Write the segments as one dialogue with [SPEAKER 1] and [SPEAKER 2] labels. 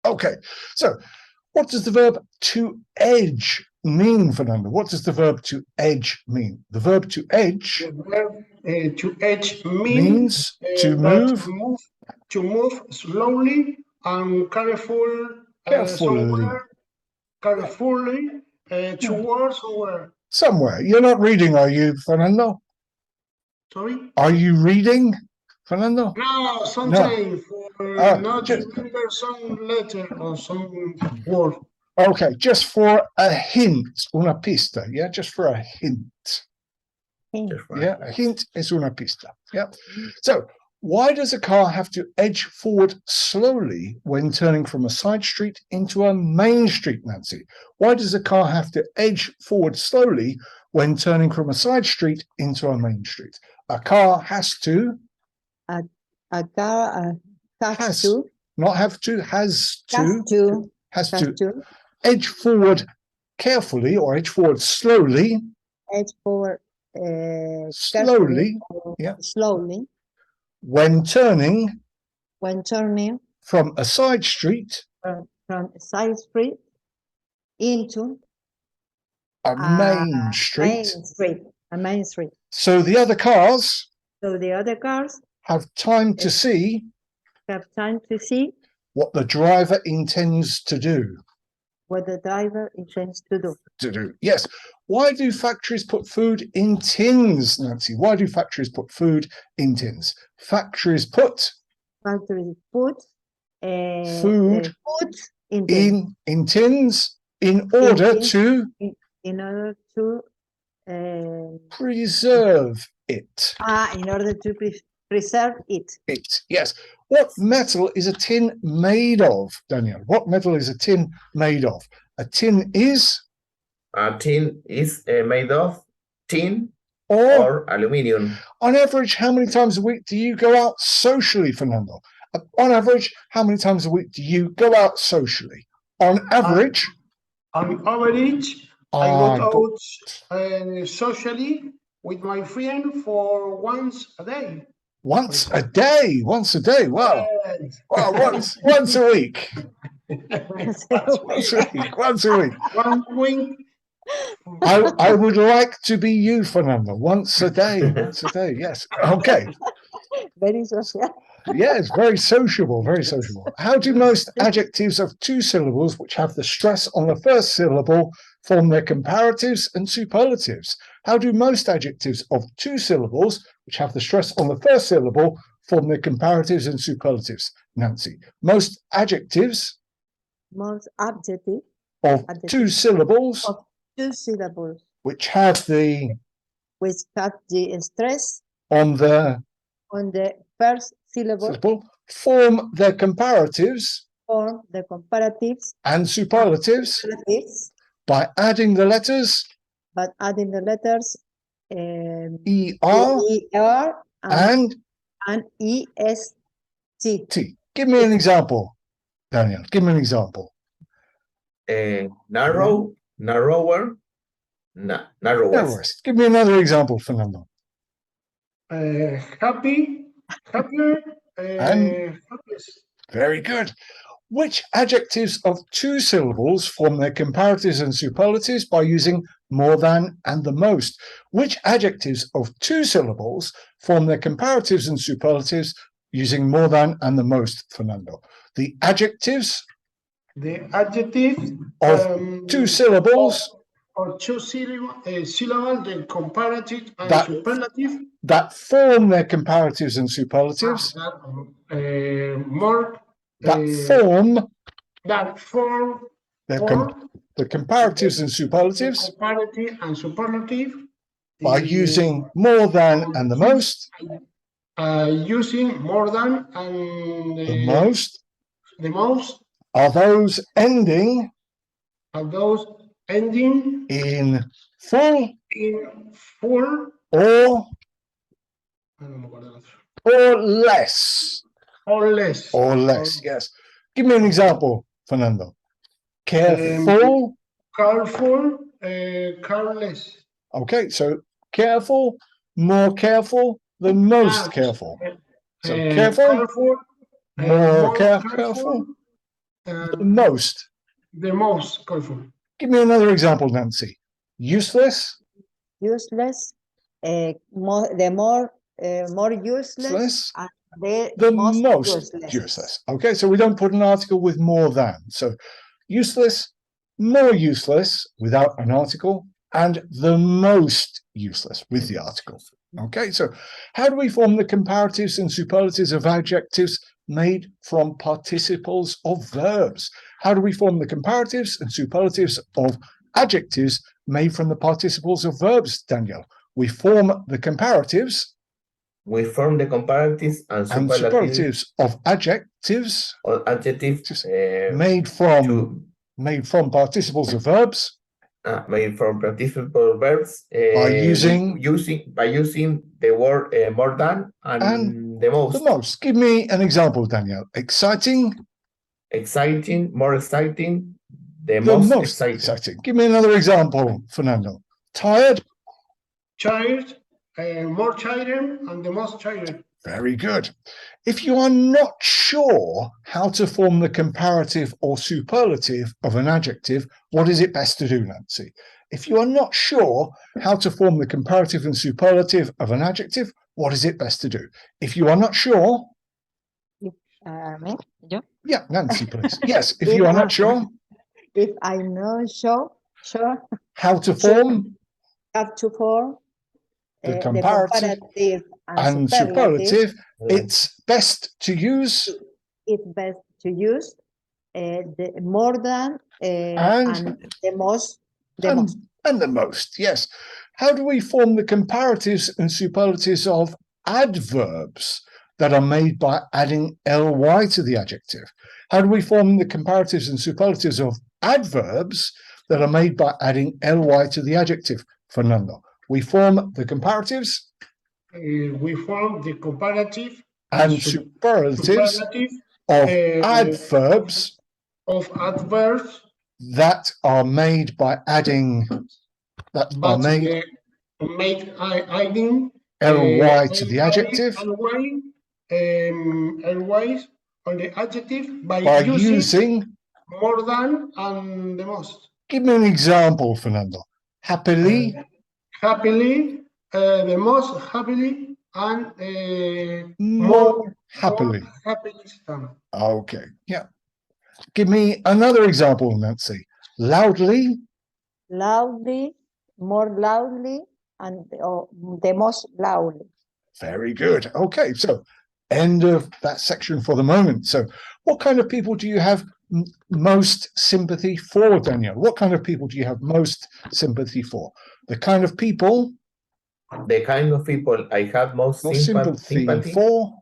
[SPEAKER 1] Okay, so what does the verb to edge mean, Fernando? What does the verb to edge mean? The verb to edge
[SPEAKER 2] The verb to edge
[SPEAKER 1] means to
[SPEAKER 2] that
[SPEAKER 1] move
[SPEAKER 2] to move slowly and
[SPEAKER 1] carefully.
[SPEAKER 2] carefully towards somewhere.
[SPEAKER 1] Somewhere. You're not reading, are you, Fernando?
[SPEAKER 2] Sorry?
[SPEAKER 1] Are you reading, Fernando?
[SPEAKER 2] No, sometimes for not remember some letter or some word.
[SPEAKER 1] Okay, just for a hint, una pista, yeah, just for a hint. Yeah, a hint is una pista. Yeah. So, why does a car have to edge forward slowly when turning from a side street into a main street, Nancy? Why does a car have to edge forward slowly when turning from a side street into a main street? A car has to.
[SPEAKER 3] A car
[SPEAKER 1] has to. Not have to, has to. Edge forward carefully or edge forward slowly.
[SPEAKER 3] Edge forward
[SPEAKER 1] slowly. Yeah.
[SPEAKER 3] Slowly.
[SPEAKER 1] When turning
[SPEAKER 3] from
[SPEAKER 1] a side street
[SPEAKER 3] into
[SPEAKER 1] a main street.
[SPEAKER 3] A main street.
[SPEAKER 1] So the other cars
[SPEAKER 3] have
[SPEAKER 1] time to see what the driver intends to do. Yes. Why do factories put food in tins, Nancy? Why do factories put food in tins? Factories put food in tins in order to preserve it.
[SPEAKER 3] In order to preserve it.
[SPEAKER 1] Yes. What metal is a tin made of, Daniel? What metal is a tin made of? A tin is
[SPEAKER 4] made of tin
[SPEAKER 1] or
[SPEAKER 4] aluminium.
[SPEAKER 1] On average, how many times a week do you go out socially, Fernando? On average, how many times a week do you go out socially? On average,
[SPEAKER 2] I go out socially with my friend for once a day.
[SPEAKER 1] Once a day. Wow.
[SPEAKER 2] Yes.
[SPEAKER 1] Wow, once a week. Once a week.
[SPEAKER 2] 1 week.
[SPEAKER 1] I would like to be you, Fernando. Once a day. Yes. Okay.
[SPEAKER 3] Very social.
[SPEAKER 1] Yes, very sociable, very sociable. How do most adjectives of two syllables which have the stress on the first syllable form their comparatives and superlatives? How do most adjectives of two syllables which have the stress on the first syllable form their comparatives and superlatives? Nancy, most adjectives of two syllables which have the
[SPEAKER 3] stress
[SPEAKER 1] on the
[SPEAKER 3] first syllable
[SPEAKER 1] form their comparatives and superlatives by adding the letters ER and EST. Give me an example, Daniel. Give me an example.
[SPEAKER 4] Narrower.
[SPEAKER 1] Give me another example, Fernando.
[SPEAKER 2] Happier,
[SPEAKER 1] and
[SPEAKER 2] happiest.
[SPEAKER 1] Very good. Which adjectives of two syllables form their comparatives and superlatives by using more than and the most? Which adjectives of two syllables form their comparatives and superlatives using more than and the most, Fernando? The adjectives of two syllables
[SPEAKER 2] or two syllables, the comparative and superlative
[SPEAKER 1] that form their comparatives and superlatives
[SPEAKER 2] that form
[SPEAKER 1] the comparatives and superlatives by using more than and the most
[SPEAKER 2] using more than and
[SPEAKER 1] the most
[SPEAKER 2] are
[SPEAKER 1] those ending in full or less. Yes. Give me an example, Fernando. Careful.
[SPEAKER 2] Careless.
[SPEAKER 1] Okay, so careful, more careful than most careful. So careful, more careful The most.
[SPEAKER 2] The most colorful.
[SPEAKER 1] Give me another example, Nancy. Useless.
[SPEAKER 3] Useless. The more useless. And
[SPEAKER 1] The
[SPEAKER 3] most
[SPEAKER 1] most useless. Okay, so we don't put an article with more than. So useless, more useless without an article, and the most useless with the article. Okay, so how do we form the comparatives and superlatives of adjectives made from participles of verbs? How do we form the comparatives and superlatives of adjectives made from the participles of verbs, Daniel? We form the comparatives.
[SPEAKER 4] We form the comparatives and
[SPEAKER 1] superlatives of adjectives.
[SPEAKER 4] Or adjectives
[SPEAKER 1] made from participles of verbs.
[SPEAKER 4] Made from participle verbs
[SPEAKER 1] by using
[SPEAKER 4] the word more than and the most.
[SPEAKER 1] The most. Give me an example, Daniel. Exciting.
[SPEAKER 4] Exciting, more exciting, the
[SPEAKER 1] most
[SPEAKER 4] exciting.
[SPEAKER 1] Give me another example, Fernando. Tired.
[SPEAKER 2] Tired, more tired, and the most tired.
[SPEAKER 1] Very good. If you are not sure how to form the comparative or superlative of an adjective, what is it best to do, Nancy? If you are not sure how to form the comparative and superlative of an adjective, what is it best to do? If you are not sure... Yeah, Nancy, please. Yes, if you are not sure...
[SPEAKER 3] If I'm not sure...
[SPEAKER 1] How to form...
[SPEAKER 3] Have to form...
[SPEAKER 1] The comparative and superlative, it's best to use...
[SPEAKER 3] It's best to use the more than and the most.
[SPEAKER 1] And the most, yes. How do we form the comparatives and superlatives of adverbs that are made by adding ly to the adjective? How do we form the comparatives and superlatives of adverbs that are made by adding ly to the adjective, Fernando? We form the comparatives.
[SPEAKER 2] We form the comparative
[SPEAKER 1] and superlatives of adverbs.
[SPEAKER 2] Of adverbs
[SPEAKER 1] that are made by adding adding ly to the adjective.
[SPEAKER 2] Ly on the adjective by using more than and the most.
[SPEAKER 1] Give me an example, Fernando. Happily.
[SPEAKER 2] Happily, the most happily, and
[SPEAKER 1] more happily. Okay, yeah. Give me another example, Nancy. Loudly.
[SPEAKER 3] Loudly, more loudly, and the most loudly.
[SPEAKER 1] Very good. Okay, so end of that section for the moment. So what kind of people do you have most sympathy for, Daniel? What kind of people do you have most sympathy for? The kind of people
[SPEAKER 4] I have most sympathy for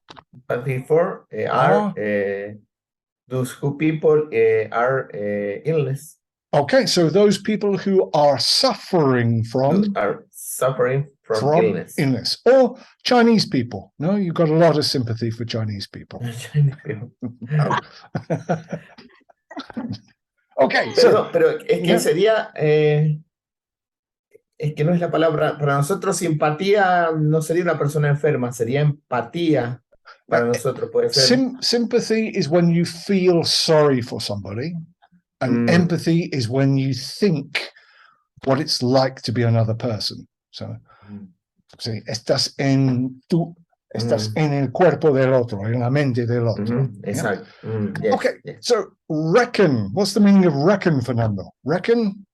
[SPEAKER 4] are those who people are illness.
[SPEAKER 1] Okay, so those people who are suffering from illness. Or Chinese people. No, you've got a lot of sympathy for Chinese people. No. Okay,
[SPEAKER 4] pero es que sería es que no es la palabra para nosotros. Simpatía no sería una persona enferma, sería empatía para nosotros, puede ser.
[SPEAKER 1] Sympathy is when you feel sorry for somebody, and empathy is when you think what it's like to be another person. So sí, estás en el cuerpo del otro, en la mente del otro.
[SPEAKER 4] Exacto.
[SPEAKER 1] Yes, okay, yes. So reckon. What's the meaning of reckon, Fernando? Reckon?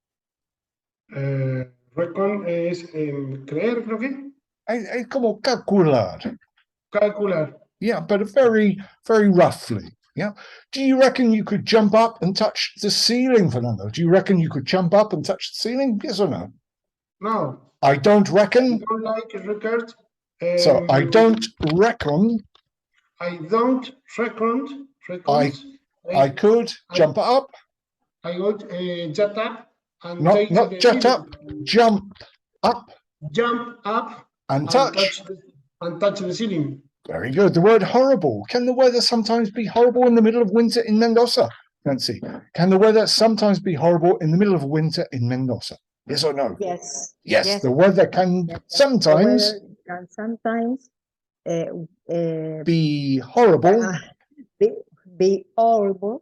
[SPEAKER 2] Reckon es creer, creo que.
[SPEAKER 1] Es como calcular.
[SPEAKER 2] Calcular.
[SPEAKER 1] Yeah, but very, very roughly. Yeah. Do you reckon you could jump up and touch the ceiling, Fernando? Do you reckon you could jump up and touch the ceiling? Yes or no?
[SPEAKER 2] No.
[SPEAKER 1] I don't reckon.
[SPEAKER 2] I don't like a record.
[SPEAKER 1] So I don't reckon.
[SPEAKER 2] I don't reckon.
[SPEAKER 1] I could jump up.
[SPEAKER 2] I would jump up and
[SPEAKER 1] not jump up. Jump up.
[SPEAKER 2] Jump up
[SPEAKER 1] and touch
[SPEAKER 2] the ceiling.
[SPEAKER 1] Very good. The word horrible. Can the weather sometimes be horrible in the middle of winter in Mendoza? Nancy, can the weather sometimes be horrible in the middle of winter in Mendoza? Yes or no?
[SPEAKER 3] Yes.
[SPEAKER 1] Yes, the weather can sometimes be horrible.
[SPEAKER 3] Be horrible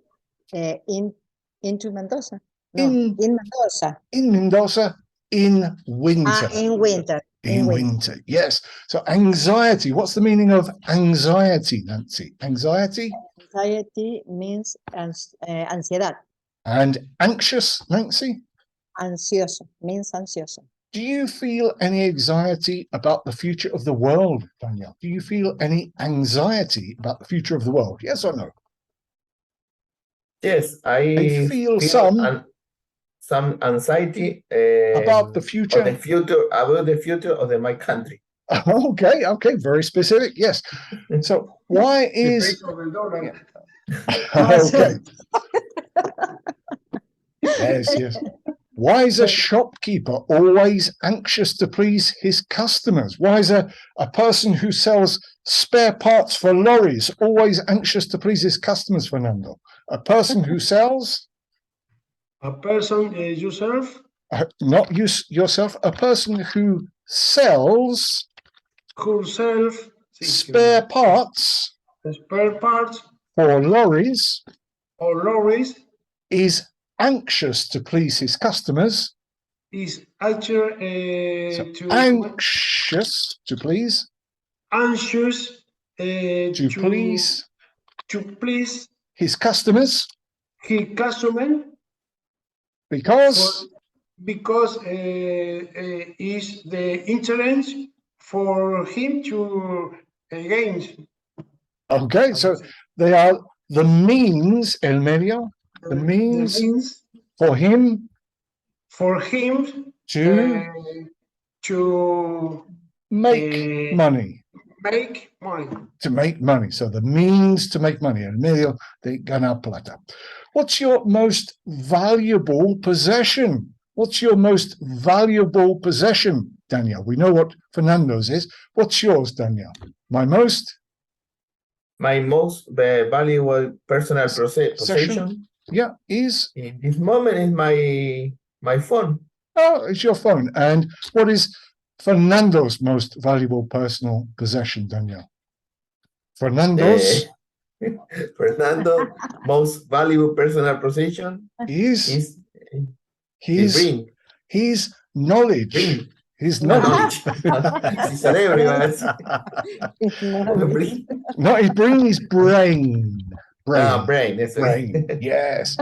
[SPEAKER 3] into Mendoza. No,
[SPEAKER 1] In
[SPEAKER 3] Mendoza.
[SPEAKER 1] in Mendoza in winter.
[SPEAKER 3] In winter.
[SPEAKER 1] In winter, yes. So anxiety, what's the meaning of anxiety, Nancy? Anxiety?
[SPEAKER 3] Anxiety means ansiedad.
[SPEAKER 1] And anxious, Nancy?
[SPEAKER 3] Ansioso means ansioso.
[SPEAKER 1] Do you feel any anxiety about the future of the world, Daniel? Do you feel any anxiety about the future of the world? Yes or no?
[SPEAKER 4] Yes, I
[SPEAKER 1] feel
[SPEAKER 4] some anxiety
[SPEAKER 1] about the future.
[SPEAKER 4] About the future of my country.
[SPEAKER 1] Okay, okay, very specific. Yes. So why is okay? Yes, yes. Why is a shopkeeper always anxious to please his customers? Why is a person who sells spare parts for lorries always anxious to please his customers, Fernando? A person who sells?
[SPEAKER 2] A person, yourself?
[SPEAKER 1] Not you yourself, a person who sells
[SPEAKER 2] Herself.
[SPEAKER 1] Spare parts for lorries
[SPEAKER 2] or lorries
[SPEAKER 1] is anxious to please his customers.
[SPEAKER 2] Is actually
[SPEAKER 1] anxious to please.
[SPEAKER 2] Anxious
[SPEAKER 1] to please his customers.
[SPEAKER 2] His customer.
[SPEAKER 1] Because
[SPEAKER 2] is the interest for him to gain.
[SPEAKER 1] Okay, so they are the means, el medio, the means for him
[SPEAKER 2] to
[SPEAKER 1] make money. To make money. So the means to make money. El medio de ganar plata. What's your most valuable possession? What's your most valuable possession, Daniel? We know what Fernando's is. What's yours, Daniel? My most
[SPEAKER 4] valuable personal possession.
[SPEAKER 1] Yeah, is
[SPEAKER 4] in this moment is my phone.
[SPEAKER 1] Oh, it's your phone. And what is Fernando's most valuable personal possession, Daniel? Fernando's
[SPEAKER 4] most valuable personal possession
[SPEAKER 1] is
[SPEAKER 4] his brain.
[SPEAKER 1] His knowledge.
[SPEAKER 4] Brain.
[SPEAKER 1] His knowledge. No, his brain is brain. Brain. Yes.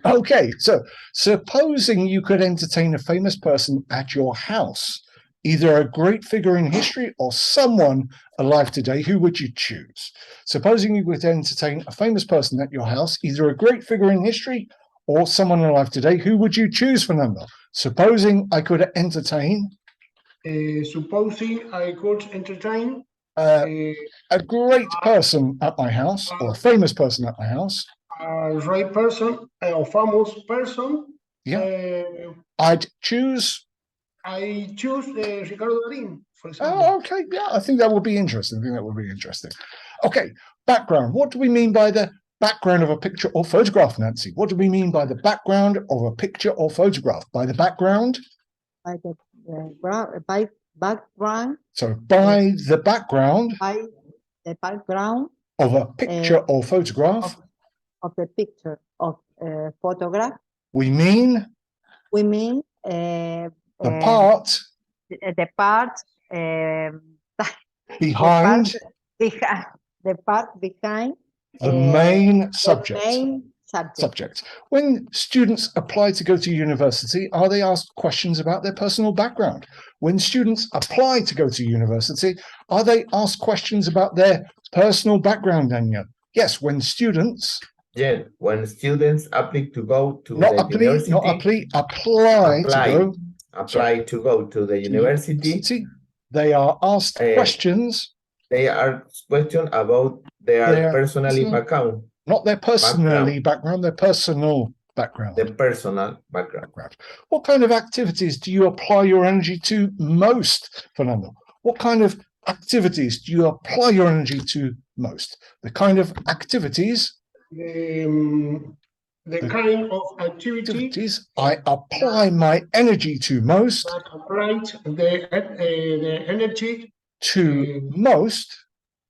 [SPEAKER 1] Okay, so supposing you could entertain a famous person at your house, either a great figure in history or someone alive today, who would you choose? Supposing you could entertain a famous person at your house, either a great figure in history or someone alive today, who would you choose, Fernando? Supposing I could entertain a great person at my house or a famous person at my house.
[SPEAKER 2] A right person, a famous person.
[SPEAKER 1] Yeah. I choose
[SPEAKER 2] Ricardo Darín, for example.
[SPEAKER 1] Oh, okay. Yeah, I think that would be interesting. Okay, background. What do we mean by the background of a picture or photograph, Nancy? What do we mean by the background of a picture or photograph? By the background?
[SPEAKER 3] By the background.
[SPEAKER 1] So by the background.
[SPEAKER 3] By the background.
[SPEAKER 1] Of a picture or photograph.
[SPEAKER 3] Of the picture of photograph.
[SPEAKER 1] We mean
[SPEAKER 3] the
[SPEAKER 1] part behind the main subject. When students apply to go to university, are they asked questions about their personal background? When students apply to go to university, are they asked questions about their personal background, Daniel? Yes, when students
[SPEAKER 4] apply to go to
[SPEAKER 1] university, apply
[SPEAKER 4] to go to the university,
[SPEAKER 1] they are asked questions.
[SPEAKER 4] They are questioned about their personal background.
[SPEAKER 1] Not their background, their personal background.
[SPEAKER 4] The personal background.
[SPEAKER 1] What kind of activities do you apply your energy to most, Fernando? What kind of activities do you apply your energy to most? The kind of activities.
[SPEAKER 2] The kind of activities
[SPEAKER 1] I apply my energy to most.
[SPEAKER 2] The energy
[SPEAKER 1] to most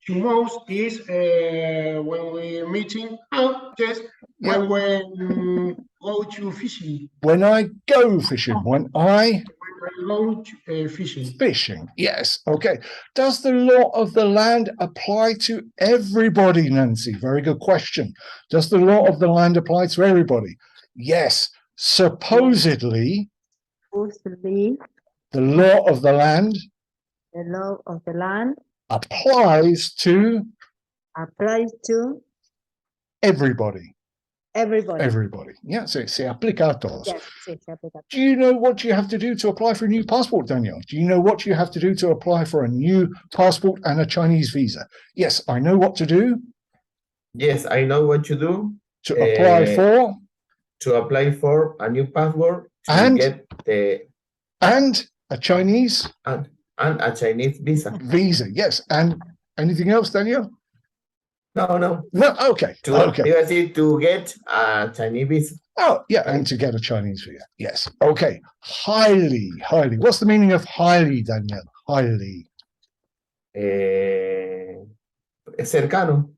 [SPEAKER 2] to most is when we're meeting. Oh, yes,
[SPEAKER 1] Yeah.
[SPEAKER 2] when we go to fishing.
[SPEAKER 1] When I go fishing, when I
[SPEAKER 2] When we go fishing.
[SPEAKER 1] fishing, yes. Okay. Does the law of the land apply to everybody, Nancy? Very good question. Does the law of the land apply to everybody? Yes. Supposedly,
[SPEAKER 3] Supposedly,
[SPEAKER 1] the law of the land
[SPEAKER 3] the law of the land
[SPEAKER 1] applies to
[SPEAKER 3] applies to
[SPEAKER 1] everybody.
[SPEAKER 3] everybody.
[SPEAKER 1] Everybody. Yeah, se aplica a todos.
[SPEAKER 3] Yes, sí, se aplica.
[SPEAKER 1] Do you know what you have to do to apply for a new passport, Daniel? Do you know what you have to do to apply for a new passport and a Chinese visa? Yes, I know what to do
[SPEAKER 4] Yes, I know what you do
[SPEAKER 1] to apply for
[SPEAKER 4] to apply for a new passport to
[SPEAKER 1] And-
[SPEAKER 4] get the
[SPEAKER 1] and a Chinese
[SPEAKER 4] and a Chinese visa.
[SPEAKER 1] visa. Yes, and anything else, Daniel?
[SPEAKER 4] No.
[SPEAKER 1] No. Okay. Okay.
[SPEAKER 4] To get a Chinese visa.
[SPEAKER 1] Oh, yeah, and to get a Chinese visa. Yes. Okay. Highly. What's the meaning of highly, Daniel? Highly.
[SPEAKER 4] Cercano.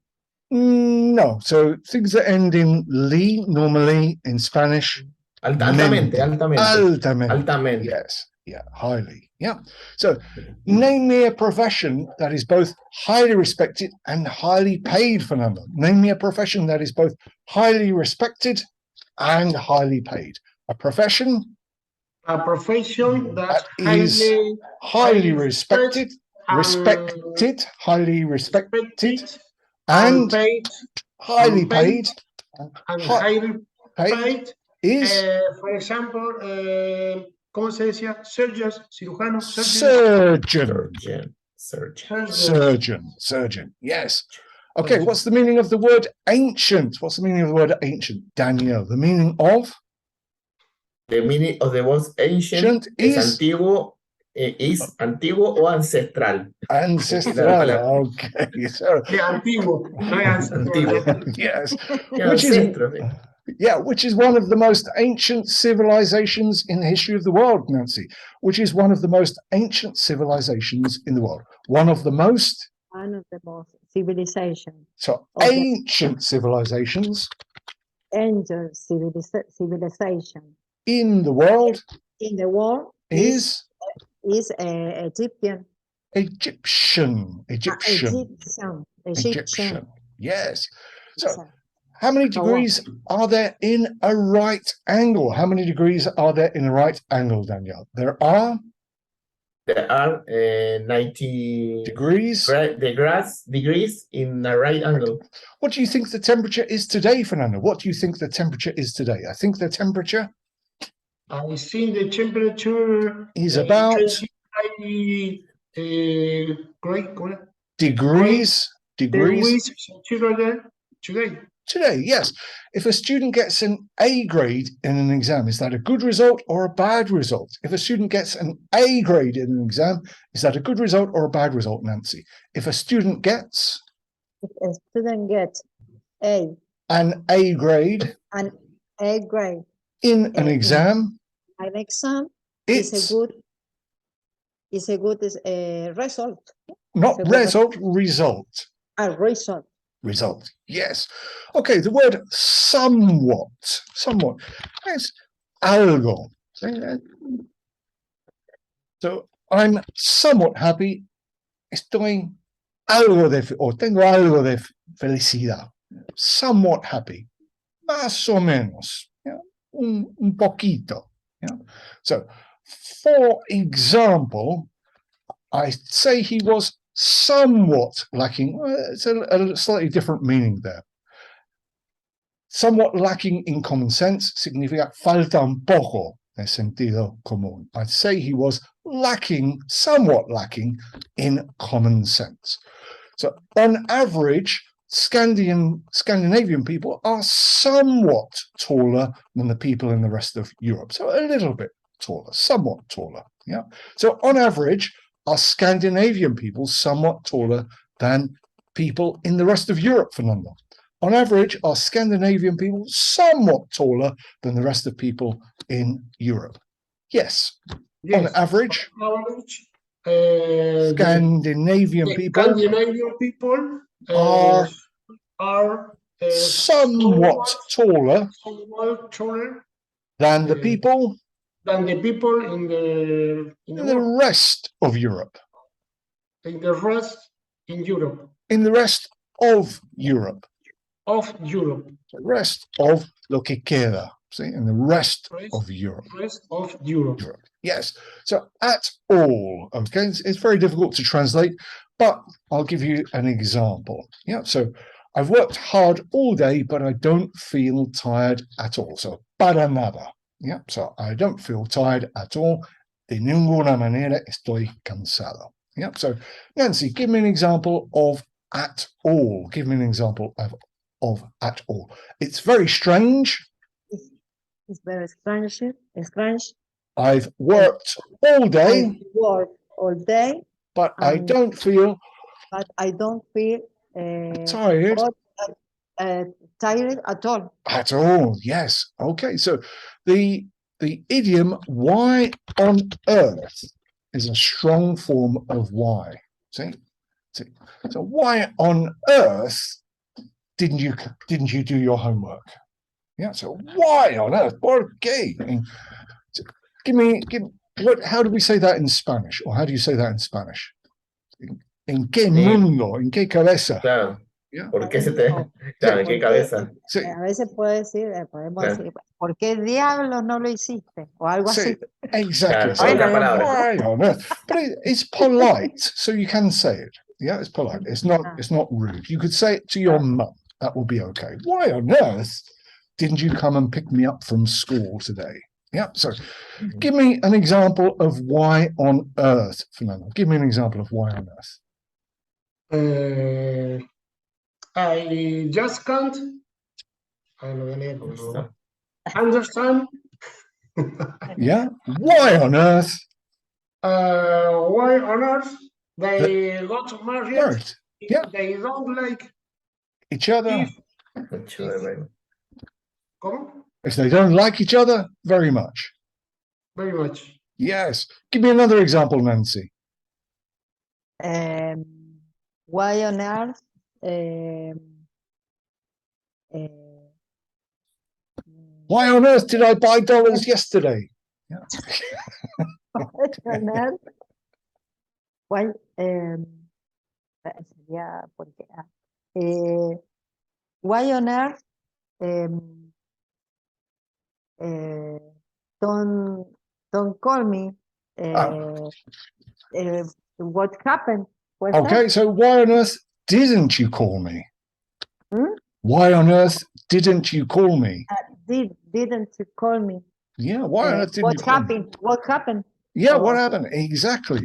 [SPEAKER 1] No. So things that end in li normally in Spanish.
[SPEAKER 4] Altamente.
[SPEAKER 1] Altamente. Yes. Yeah. Highly. Yeah. So name me a profession that is both highly respected and highly paid, Fernando. Name me a profession that is both highly respected and highly paid. A profession
[SPEAKER 2] A profession that
[SPEAKER 1] is highly respected, highly respected, and highly paid.
[SPEAKER 2] And highly paid
[SPEAKER 1] is,
[SPEAKER 2] for example, ¿cómo se decía? Surgeons, cirujanos,
[SPEAKER 1] surgeon. Yes. Okay, what's the meaning of the word ancient? What's the meaning of the word ancient, Daniel? The meaning of?
[SPEAKER 4] The meaning of the word ancient
[SPEAKER 1] is
[SPEAKER 4] antiguo, antiguo o ancestral.
[SPEAKER 1] Ancestral. Okay. So,
[SPEAKER 2] antiguo, no
[SPEAKER 4] antiguo.
[SPEAKER 1] Yes.
[SPEAKER 4] Which
[SPEAKER 1] which is one of the most ancient civilizations in the history of the world, Nancy. Which is one of the most ancient civilizations in the world. One of the most
[SPEAKER 3] civilization.
[SPEAKER 1] So ancient civilizations.
[SPEAKER 3] Ancient civilization.
[SPEAKER 1] In the world. Is
[SPEAKER 3] Egyptian.
[SPEAKER 1] Egyptian. Yes. So how many degrees are there in a right angle? How many degrees are there in a right angle, Danielle? There are
[SPEAKER 4] 90
[SPEAKER 1] degrees.
[SPEAKER 4] Degrees in a right angle.
[SPEAKER 1] What do you think the temperature is today, Fernando? What do you think the temperature is today? I think the temperature is about degrees today. Yes. If a student gets an A grade in an exam, is that a good result or a bad result? If a student gets an A grade in an exam, is that a good result or a bad result, Nancy? If a student gets
[SPEAKER 3] an A grade in an exam, it's a good result. Not result. Result. Yes. Okay. The word somewhat. Yes. Algo. So I'm somewhat happy. Tengo algo de felicidad. Somewhat happy. Más o menos. Un poquito. So, for example, I say he was somewhat lacking. It's a slightly different meaning there. Somewhat lacking in common sense significa falta un poco de sentido común. I'd say he was somewhat lacking in common sense. So on average, Scandinavian people are somewhat taller than the people in the rest of Europe. So a little bit taller, somewhat taller. Yeah. So on average, are Scandinavian people somewhat taller than people in the rest of Europe, Fernando? On average, are Scandinavian people somewhat taller than the rest of people in Europe? Yes. On average,
[SPEAKER 1] Scandinavian
[SPEAKER 2] the
[SPEAKER 1] people
[SPEAKER 2] Scandinavian people
[SPEAKER 1] are
[SPEAKER 2] are
[SPEAKER 1] somewhat taller
[SPEAKER 2] somewhat taller
[SPEAKER 1] than the
[SPEAKER 2] uh,
[SPEAKER 1] people
[SPEAKER 2] than the people in the
[SPEAKER 1] in the
[SPEAKER 2] world,
[SPEAKER 1] rest of Europe.
[SPEAKER 2] in the rest in Europe
[SPEAKER 1] In the rest of Europe.
[SPEAKER 2] of Europe,
[SPEAKER 1] The rest of lo que queda. See, in the rest
[SPEAKER 2] rest,
[SPEAKER 1] of Europe.
[SPEAKER 2] rest of Europe.
[SPEAKER 1] Europe. Yes. So at all. Okay. It's very difficult to translate, but I'll give you an example. Yeah. So I've worked hard all day, but I don't feel tired at all. So para nada. Yeah. So I don't feel tired at all. De ninguna manera estoy cansado. Yeah. So Nancy, give me an example of at all. Give me an example of at all. It's very strange.
[SPEAKER 5] It's very strange. Strange.
[SPEAKER 1] I've worked all day,
[SPEAKER 5] I work all day,
[SPEAKER 1] but I don't feel
[SPEAKER 5] but I don't feel
[SPEAKER 1] tired
[SPEAKER 5] tired at all.
[SPEAKER 1] at all. Yes. Okay. So the idiom "why on earth" is a strong form of why. See? So why on earth didn't you do your homework? Yeah. So why on earth? ¿Por qué? How do we say that in Spanish? Or how do you say that in Spanish? ¿En qué mundo? ¿En qué cabeza?
[SPEAKER 4] Claro.
[SPEAKER 1] Yeah.
[SPEAKER 4] ¿Por qué se te... Claro, ¿en qué cabeza?
[SPEAKER 1] Sí.
[SPEAKER 5] A veces podemos
[SPEAKER 4] Claro.
[SPEAKER 5] decir, ¿por qué diablos no lo hiciste? O algo
[SPEAKER 1] Sí,
[SPEAKER 5] así.
[SPEAKER 1] exactly.
[SPEAKER 4] Claro,
[SPEAKER 1] So,
[SPEAKER 4] otra palabra.
[SPEAKER 1] why on earth? But it's polite, so you can say it. Yeah, it's polite. It's not rude. You could say it to your mum. That will be okay. Why on earth didn't you come and pick me up from school today? Yeah. So give me an example of why on earth, Fernando. Give me an example of why on earth.
[SPEAKER 2] I just can't understand
[SPEAKER 1] Yeah. Why on earth?
[SPEAKER 2] why on earth they got married.
[SPEAKER 1] Earth. Yeah.
[SPEAKER 2] They don't like
[SPEAKER 1] Each other.
[SPEAKER 2] ¿Cómo?
[SPEAKER 1] If they don't like each other very much.
[SPEAKER 2] Very much.
[SPEAKER 1] Yes. Give me another example, Nancy.
[SPEAKER 5] Why on earth?
[SPEAKER 1] Why on earth did I buy dollars yesterday? Yeah.
[SPEAKER 5] Why on earth? Why? Sería porque. Why on earth? Don't call me. What happened?
[SPEAKER 1] Okay, so why on earth didn't you call me? Why on earth didn't you call me?
[SPEAKER 5] Didn't you call me?
[SPEAKER 1] Yeah, why on earth didn't you call me?
[SPEAKER 5] What happened?
[SPEAKER 1] Yeah, what happened? Exactly.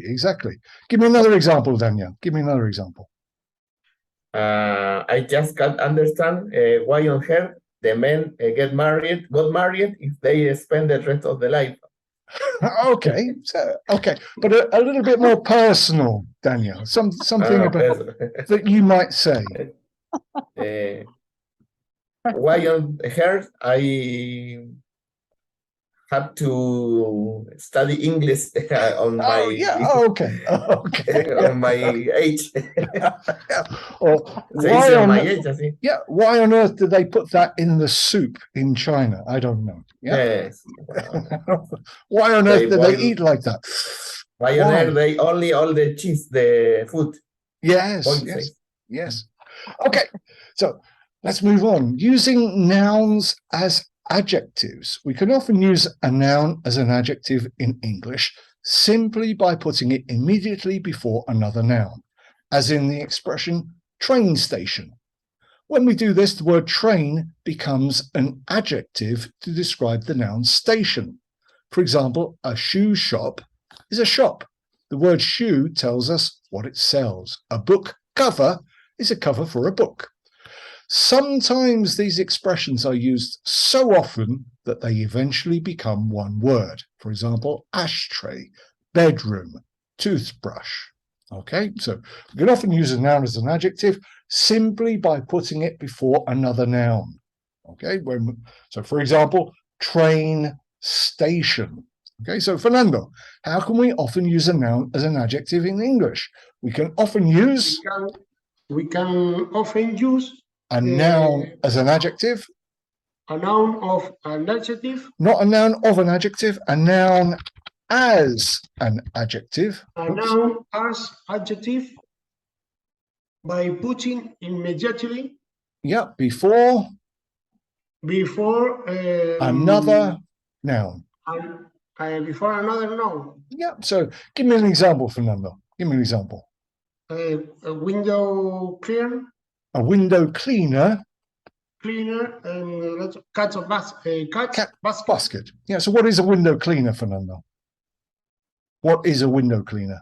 [SPEAKER 1] Give me another example, Daniel. Give me another example.
[SPEAKER 4] I just can't understand why on earth the men got married if they spend the rest of their life.
[SPEAKER 1] Okay, but a little bit more personal, Daniel. Something about that you might say.
[SPEAKER 4] Why on earth I have to study English on my on my age.
[SPEAKER 1] Or why on earth did they put that in the soup in China? I don't know. Yeah.
[SPEAKER 4] Yes.
[SPEAKER 1] Why on earth did they eat like that?
[SPEAKER 4] Why on earth they only all the cheese, the food?
[SPEAKER 1] Yes. Okay, so let's move on. Using nouns as adjectives. We can often use a noun as an adjective in English simply by putting it immediately before another noun, as in the expression train station. When we do this, the word train becomes an adjective to describe the noun station. For example, a shoe shop is a shop. The word shoe tells us what it sells. A book cover is a cover for a book. Sometimes these expressions are used so often that they eventually become one word. For example, ashtray, bedroom, toothbrush. Okay, so we can often use a noun as an adjective simply by putting it before another noun. Okay, so for example, train station.
[SPEAKER 3] Okay, so Fernando, how can we often use a noun as an adjective in English? We can often use
[SPEAKER 2] We can often use
[SPEAKER 3] a noun as an adjective,
[SPEAKER 2] a noun of an adjective,
[SPEAKER 3] not a noun of an adjective, a noun as an adjective.
[SPEAKER 2] a
[SPEAKER 3] Oops.
[SPEAKER 2] noun as adjective by putting immediately
[SPEAKER 3] Yeah, before
[SPEAKER 2] before
[SPEAKER 3] another noun.
[SPEAKER 2] before another noun.
[SPEAKER 3] Yeah, so give me an example, Fernando. Give me an example.
[SPEAKER 2] A window cleaner,
[SPEAKER 3] A window cleaner,
[SPEAKER 2] and let's cat
[SPEAKER 3] cat
[SPEAKER 2] basket.
[SPEAKER 3] basket. Yeah, so what is a window cleaner, Fernando? What is a window cleaner?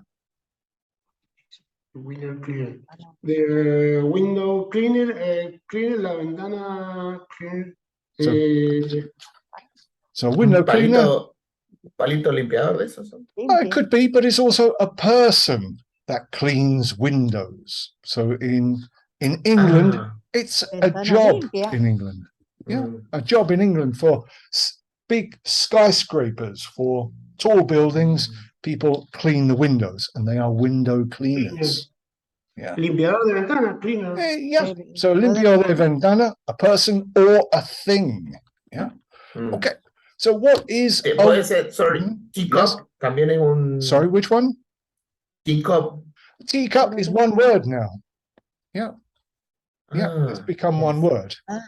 [SPEAKER 2] Window cleaner. The window cleaner, cleaner la ventana, cleaner.
[SPEAKER 3] So a window cleaner,
[SPEAKER 4] Palito limpiador de esos son.
[SPEAKER 3] it could be, but it's also a person that cleans windows. So in England,
[SPEAKER 4] Ah,
[SPEAKER 3] it's a
[SPEAKER 5] Ventana
[SPEAKER 3] job
[SPEAKER 5] limpia.
[SPEAKER 3] in England. Yeah,
[SPEAKER 4] mm.
[SPEAKER 3] a job in England for big skyscrapers, for tall buildings. People clean the windows, and they are window cleaners. Yeah.
[SPEAKER 2] Limpiador de ventana, cleaner.
[SPEAKER 3] Yeah. So limpiador de ventana, a person or a thing. Yeah.
[SPEAKER 4] Mm.
[SPEAKER 3] Okay. So what is
[SPEAKER 4] Puede ser, sorry,
[SPEAKER 3] Mhm.
[SPEAKER 4] teacup
[SPEAKER 3] Yes.
[SPEAKER 4] también es un
[SPEAKER 3] Sorry, which one?
[SPEAKER 4] teacup.
[SPEAKER 3] Teacup is one word now. Yeah. Yeah,
[SPEAKER 4] Ah,
[SPEAKER 3] it's become
[SPEAKER 4] yes.
[SPEAKER 3] one word.
[SPEAKER 5] Ah.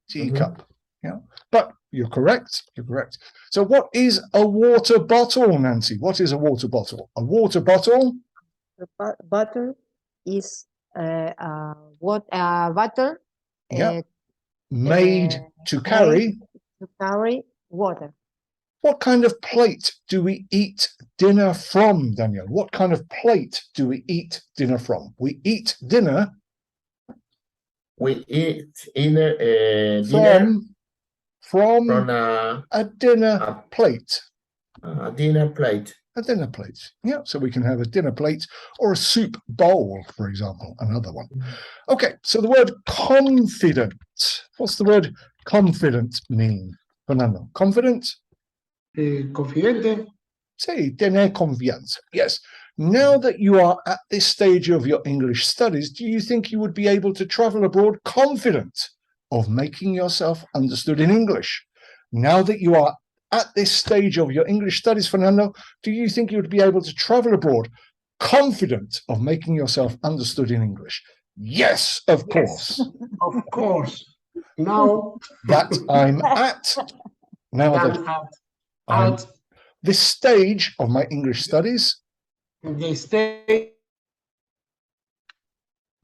[SPEAKER 3] Teacup. Yeah. But you're correct. You're correct. So what is a water bottle, Nancy? What is a water bottle? A water bottle?
[SPEAKER 5] The butter is what butter
[SPEAKER 3] Yeah. Made to carry.
[SPEAKER 5] to carry water.
[SPEAKER 3] What kind of plate do we eat dinner from, Daniel? What kind of plate do we eat dinner from? We eat dinner
[SPEAKER 4] We eat dinner
[SPEAKER 3] from
[SPEAKER 4] from
[SPEAKER 3] a dinner
[SPEAKER 4] a
[SPEAKER 3] plate.
[SPEAKER 4] dinner plate.
[SPEAKER 3] A dinner plate. Yeah, so we can have a dinner plate or a soup bowl, for example, another one. Okay, so the word confident. What's the word confident mean, Fernando? Confident?
[SPEAKER 2] Confidente.
[SPEAKER 3] Sí, tener confianza. Yes. Now that you are at this stage of your English studies, do you think you would be able to travel abroad confident of making yourself understood in English? Now that you are at this stage of your English studies, Fernando, do you think you would be able to travel abroad confident of making yourself understood in English? Yes, of course.
[SPEAKER 2] Of course. Now
[SPEAKER 3] That I'm at. Now that I'm
[SPEAKER 2] at
[SPEAKER 3] this stage of my English studies.
[SPEAKER 2] the state.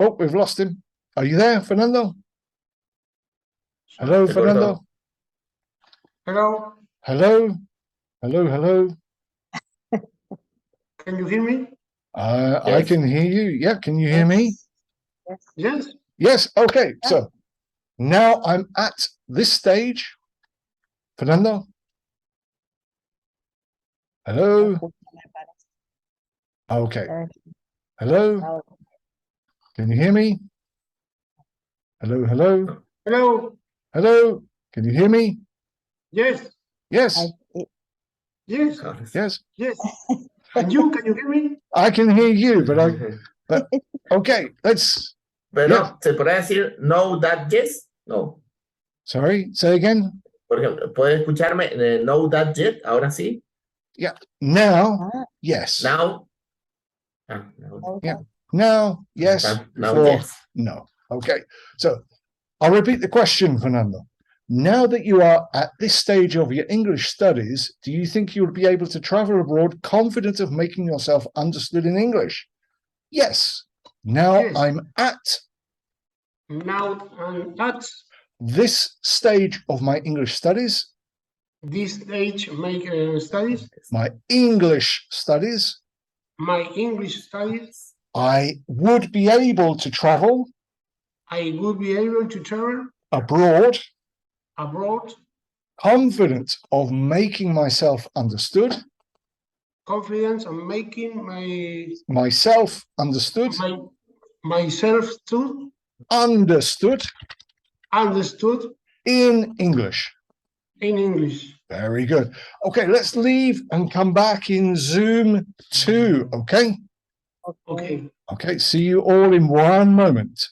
[SPEAKER 3] Oh, we've lost him. Are you there, Fernando? Hello,
[SPEAKER 4] Se
[SPEAKER 3] Fernando.
[SPEAKER 2] Hello,
[SPEAKER 3] Hello. Hello, hello.
[SPEAKER 2] can you hear me?
[SPEAKER 3] I
[SPEAKER 4] Yes.
[SPEAKER 3] can hear you. Yeah, can you hear me?
[SPEAKER 5] Yes.
[SPEAKER 2] Yes.
[SPEAKER 3] Yes. Okay. So now I'm at this stage. Fernando. Hello. Okay. Hello. Can you hear me? Hello, hello.
[SPEAKER 2] Hello.
[SPEAKER 3] Hello. Can you hear me?
[SPEAKER 2] Yes.
[SPEAKER 3] Yes.
[SPEAKER 2] Yes.
[SPEAKER 3] Yes.
[SPEAKER 2] Yes. And you, can you hear me?
[SPEAKER 3] I can hear you, but okay, let's.
[SPEAKER 4] Pero
[SPEAKER 3] Yes.
[SPEAKER 4] se podría decir no that yes, no.
[SPEAKER 3] Sorry, say again.
[SPEAKER 4] Por ejemplo, ¿puede escucharme? No that yet, ahora sí.
[SPEAKER 3] Now, yes.
[SPEAKER 4] Now. Now.
[SPEAKER 3] Yeah. Now, yes.
[SPEAKER 4] Now,
[SPEAKER 3] Before,
[SPEAKER 4] yes.
[SPEAKER 3] no. Okay. So I'll repeat the question, Fernando. Now that you are at this stage of your English studies, do you think you'll be able to travel abroad confident of making yourself understood in English? Yes. Now
[SPEAKER 2] Yes.
[SPEAKER 3] I'm at
[SPEAKER 2] Now I'm at
[SPEAKER 3] this stage of my English studies,
[SPEAKER 2] this stage, make studies,
[SPEAKER 3] my English studies.
[SPEAKER 2] my English studies.
[SPEAKER 3] I would be able to travel
[SPEAKER 2] I would be able to travel
[SPEAKER 3] abroad,
[SPEAKER 2] abroad,
[SPEAKER 3] confident of making myself understood,
[SPEAKER 2] confidence on making
[SPEAKER 3] myself understood,
[SPEAKER 2] myself too
[SPEAKER 3] understood
[SPEAKER 2] understood
[SPEAKER 3] in English.
[SPEAKER 2] in English.
[SPEAKER 3] Very good. Okay, let's leave and come back in Zoom 2. Okay.
[SPEAKER 2] Okay.
[SPEAKER 3] Okay, see you all in one moment.